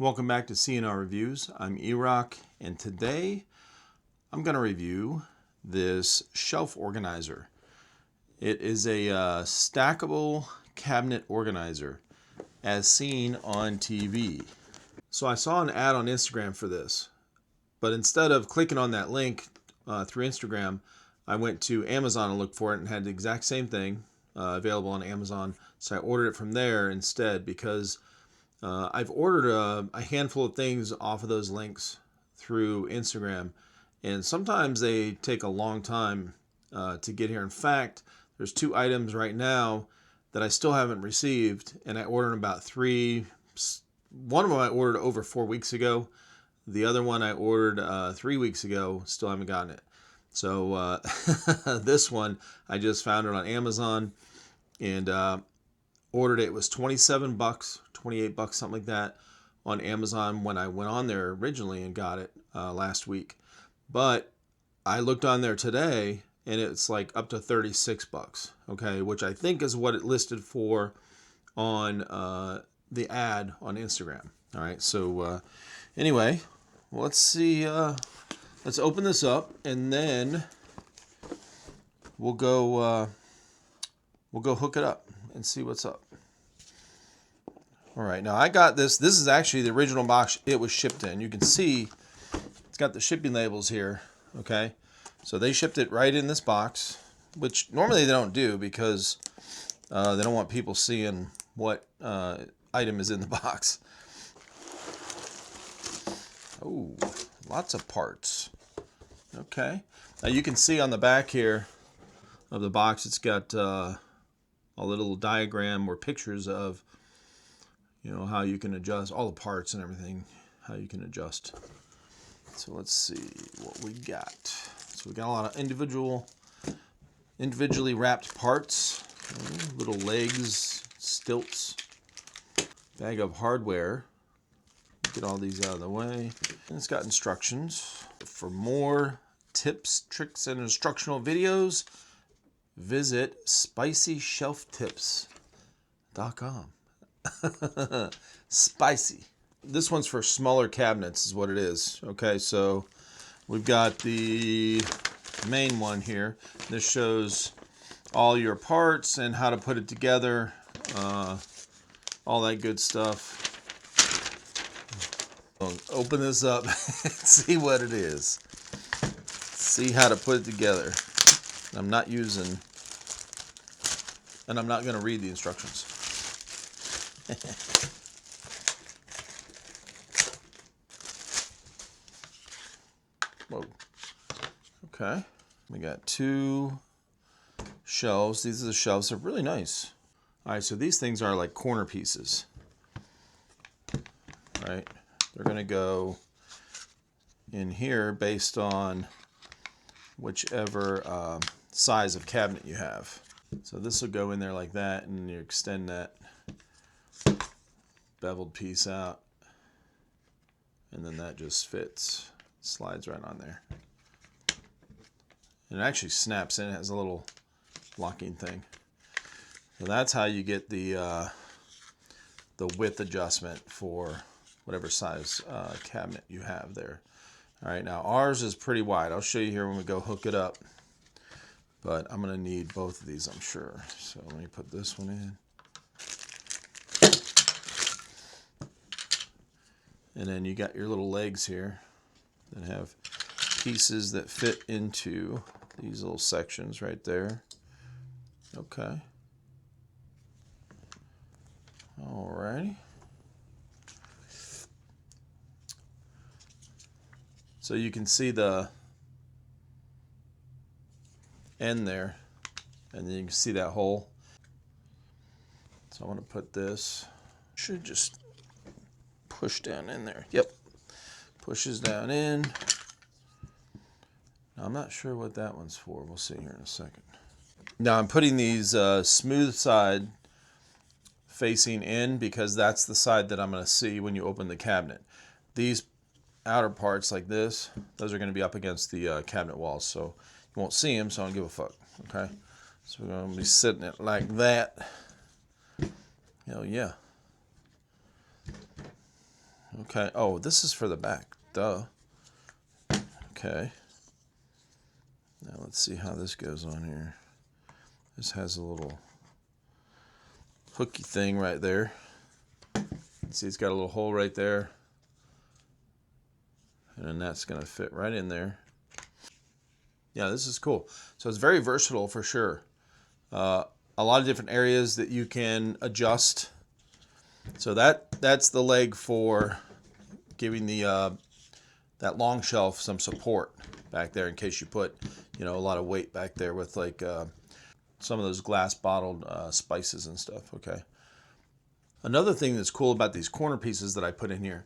Welcome back to CNR Reviews. I'm E-Rock, and today I'm going to review this shelf organizer. It is a stackable cabinet organizer as seen on TV. So I saw an ad on Instagram for this, but instead of clicking on that link through Instagram, I went to Amazon and looked for it and had the exact same thing available on Amazon. So I ordered it from there instead because I've ordered a handful of things off of those links through Instagram, and sometimes they take a long time to get here. In fact, there's 2 items right now that I still haven't received, and I ordered about 3. One of them I ordered over 4 weeks ago. The other one I ordered 3 weeks ago, still haven't gotten it. So this one, I just found it on Amazon and ordered it. It was $27, $28, something like that on Amazon when I went on there originally and got it last week. But I looked on there today and it's like up to $36, okay, which I think is what it listed for on the ad on Instagram. All right, so anyway, let's see. Let's open this up and then we'll go hook it up and see what's up. All right, now I got this. This is actually the original box it was shipped in. You can see it's got the shipping labels here, okay? So they shipped it right in this box, which normally they don't do because they don't want people seeing what item is in the box. Oh, lots of parts. Okay. Now you can see on the back here of the box, it's got a little diagram or pictures of, you know, how you can adjust all the parts and everything, how you can adjust. So let's see what we got. So we got a lot of individually wrapped parts, little legs, stilts, bag of hardware. Get all these out of the way. And it's got instructions. For more tips, tricks, and instructional videos, visit spicyshelftips.com. Spicy. This one's for smaller cabinets is what it is. Okay, so we've got the main one here. This shows all your parts and how to put it together, all that good stuff. I'll open this up and see what it is. See how to put it together. I'm not going to read the instructions. Whoa. Okay. We got 2 shelves. These are the shelves. They're really nice. All right, so these things are like corner pieces. All right. They're going to go in here based on whichever size of cabinet you have. So this will go in there like that, and you extend that beveled piece out, and then that just fits, slides right on there. And it actually snaps in. It has a little locking thing. So that's how you get the width adjustment for whatever size cabinet you have there. All right, now ours is pretty wide. I'll show you here when we go hook it up. But I'm going to need both of these, I'm sure. So let me put this one in. And then you got your little legs here that have pieces that fit into these little sections right there. Okay. Alrighty. So you can see the end there, and then you can see that hole. So I want to put this, should just push down in there. Yep, pushes down in. Now I'm not sure what that one's for. We'll see here in a second. Now I'm putting these smooth side facing in because that's the side that I'm going to see when you open the cabinet. These outer parts like this, those are going to be up against the cabinet walls, so you won't see them, so I don't give a fuck. Okay, so we're going to be sitting it like that. Hell yeah. Okay. Oh, this is for the back. Duh. Okay. Now let's see how this goes on here. This has a little hooky thing right there. See, it's got a little hole right there. And then that's going to fit right in there. Yeah, this is cool. So it's very versatile for sure. A lot of different areas that you can adjust. So that's the leg for giving the that long shelf some support back there in case you put, a lot of weight back there with like some of those glass bottled spices and stuff. Okay. Another thing that's cool about these corner pieces that I put in here,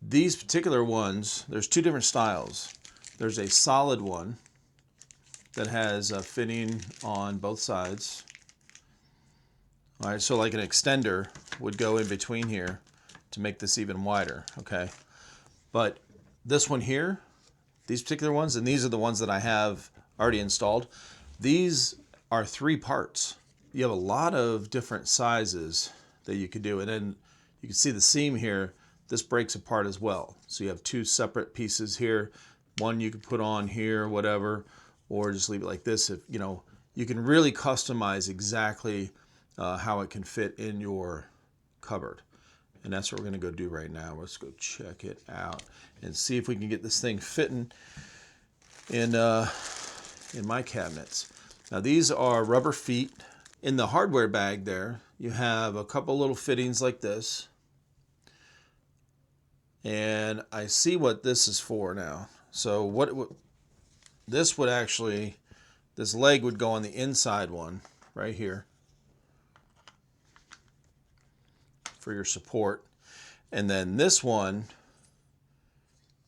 these particular ones, there's two different styles. There's a solid one that has a fitting on both sides. All right, so like an extender would go in between here to make this even wider, okay? But this one here, these particular ones, and these are the ones that I have already installed, these are 3 parts. You have a lot of different sizes that you could do, and then you can see the seam here, this breaks apart as well. So you have 2 separate pieces here. One you could put on here, whatever, or just leave it like this. If you can really customize exactly how it can fit in your cupboard. And that's what we're going to go do right now. Let's go check it out and see if we can get this thing fitting in my cabinets. Now these are rubber feet. In the hardware bag there, you have a couple little fittings like this. And I see what this is for now. So this leg would go on the inside one right here for your support. And then this one,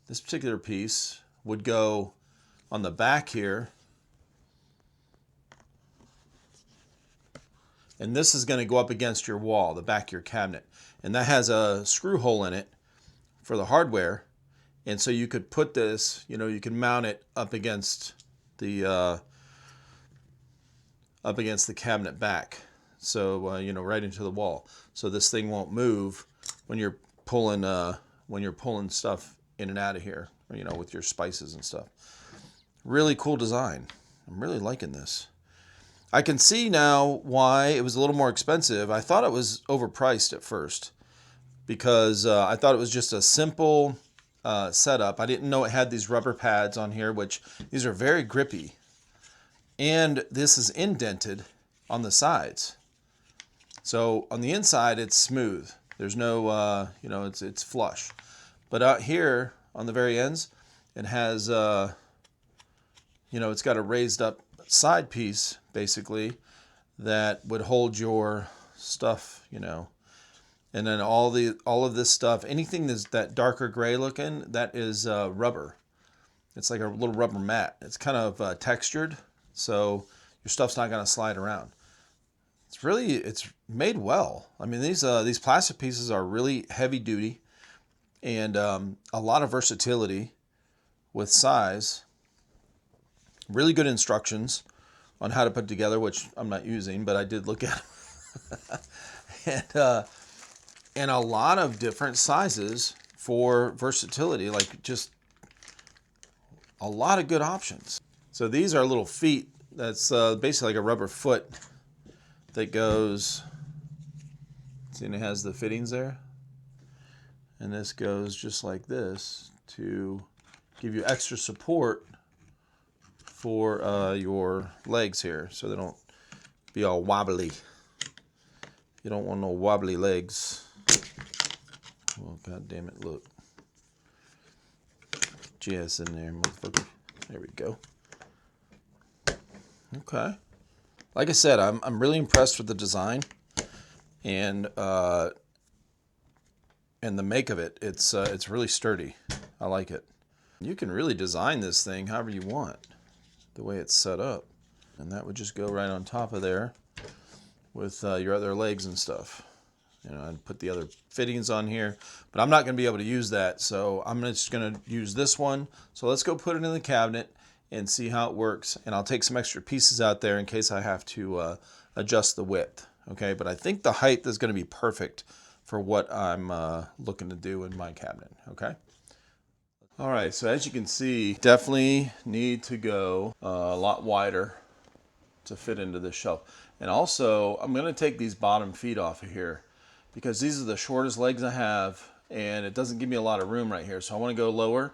this particular piece would go on the back here. And this is going to go up against your wall, the back of your cabinet. And that has a screw hole in it for the hardware. And so you could put this, you can mount it up against the cabinet back. So, right into the wall. So this thing won't move when you're pulling stuff in and out of here, with your spices and stuff. Really cool design. I'm really liking this. I can see now why it was a little more expensive. I thought it was overpriced at first because I thought it was just a simple setup. I didn't know it had these rubber pads on here, which these are very grippy. And this is indented on the sides. So on the inside, it's smooth. There's no, it's flush. But out here on the very ends, it has, it's got a raised up side piece, basically, that would hold your stuff, And then all of this stuff, anything that's that darker gray looking, that is rubber. It's like a little rubber mat. It's kind of textured, so your stuff's not going to slide around. It's made well. I mean, these plastic pieces are really heavy duty and a lot of versatility with size. Really good instructions on how to put it together, which I'm not using, but I did look at them. And a lot of different sizes for versatility, like just a lot of good options. So these are little feet. That's basically like a rubber foot that goes, see, and it has the fittings there. And this goes just like this to give you extra support for your legs here so they don't be all wobbly. You don't want no wobbly legs. Oh, God damn it, look. GS in there, motherfucker. There we go. Okay. Like I said, I'm really impressed with the design and the make of it. It's really sturdy. I like it. You can really design this thing however you want, the way it's set up. And that would just go right on top of there with your other legs and stuff. I'd put the other fittings on here, but I'm not going to be able to use that, so I'm just going to use this one. So let's go put it in the cabinet and see how it works, and I'll take some extra pieces out there in case I have to adjust the width. Okay, but I think the height is going to be perfect for what I'm looking to do in my cabinet, okay? All right, so as you can see, definitely need to go a lot wider to fit into this shelf. And also, I'm gonna take these bottom feet off of here because these are the shortest legs I have and it doesn't give me a lot of room right here. So I wanna go lower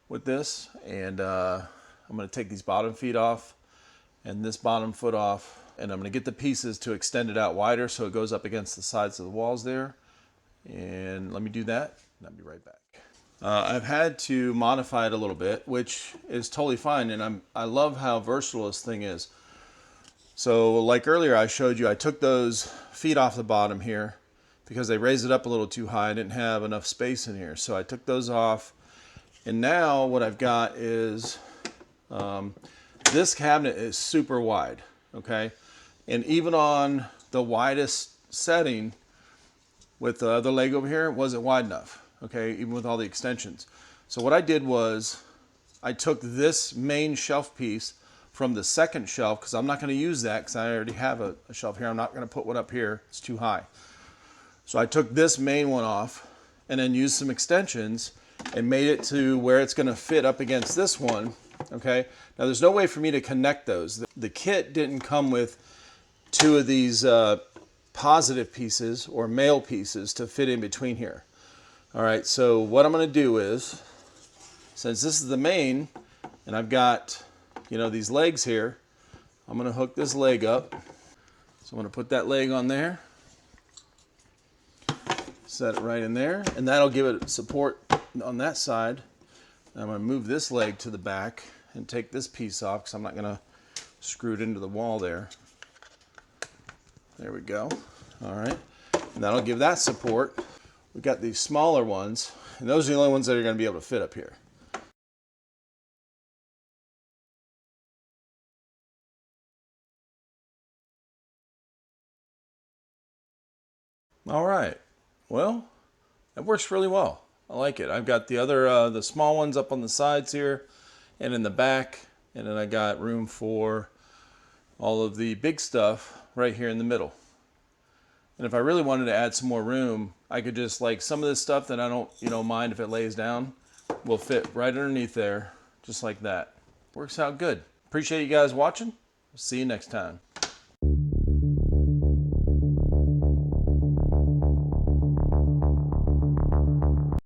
with this, and I'm gonna take these bottom feet off and this bottom foot off, and I'm gonna get the pieces to extend it out wider so it goes up against the sides of the walls there. And let me do that, and I'll be right back. I've had to modify it a little bit, which is totally fine, and I love how versatile this thing is. So like earlier I showed you, I took those feet off the bottom here because they raised it up a little too high. I didn't have enough space in here, so I took those off. And now what I've got is, this cabinet is super wide, okay? And even on the widest setting with the other leg over here, it wasn't wide enough, okay, even with all the extensions. So what I did was I took this main shelf piece from the second shelf, because I'm not going to use that because I already have a shelf here. I'm not going to put one up here. It's too high. So I took this main one off and then used some extensions and made it to where it's going to fit up against this one, okay? Now there's no way for me to connect those. The kit didn't come with two of these positive pieces or male pieces to fit in between here. All right, so what I'm going to do is, since this is the main and I've got, you know, these legs here, I'm going to hook this leg up. So I'm going to put that leg on there, set it right in there, and that'll give it support on that side. I'm going to move this leg to the back and take this piece off because I'm not going to screw it into the wall there. There we go. All right, and that'll give that support. We've got these smaller ones, and those are the only ones that are going to be able to fit up here. All right, well, that works really well. I like it. I've got the other, the small ones up on the sides here and in the back, and then I got room for all of the big stuff right here in the middle. And if I really wanted to add some more room, I could just, like, some of this stuff that I don't, you know, mind if it lays down, will fit right underneath there, just like that. Works out good. Appreciate you guys watching. See you next time.